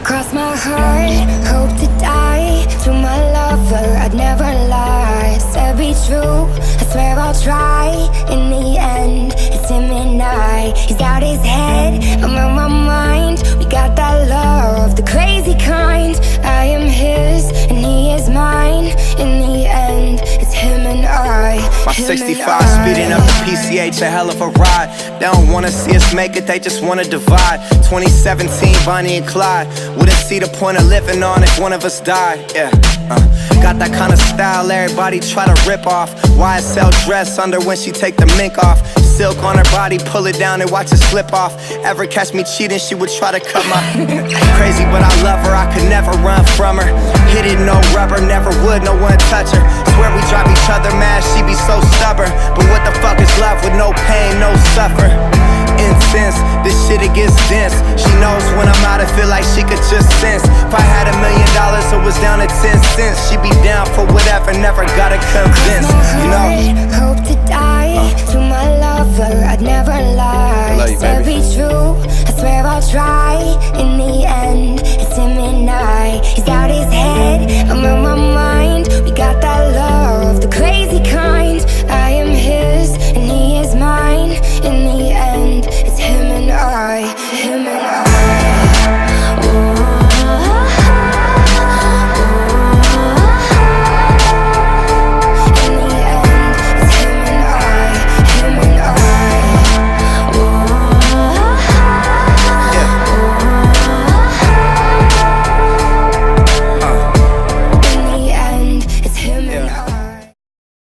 Cross my heart, hope to die. To my lover, I'd never lie. Said be true, I swear I'll try. In the end, it's him and I. He's out his head, I'm on my mind. We got that love, the crazy kind. I am his, and he is mine. In the end, it's him and I. My 65 speeding up the PCH, a hell of a ride. They don't wanna see us make it, they just wanna divide. 2017, Bonnie and Clyde. Wouldn't see the point of living on if one of us died. Yeah, got that kind of style everybody try to rip off. YSL dress under when she take the mink off. Silk on her body, pull it down and watch it slip off. Ever catch me cheating, she would try to cut my crazy, but I love her, I could never run from her. Hit it, no rubber, never would, no one touch her. Swear we drive each other mad, she be so stubborn. But what the fuck is love with no pain, no suffer? Intense, this shit it gets dense. She knows when I'm out, I feel like she could just sense. If I had $1 million, it was down to 10 cents. She be down for whatever, never gotta convince, you know. Hope to die. To my lover, I'd never lie. I love you, Said baby. be true, I swear I'll try. In the end, it's him and I. He's out his head, I'm on my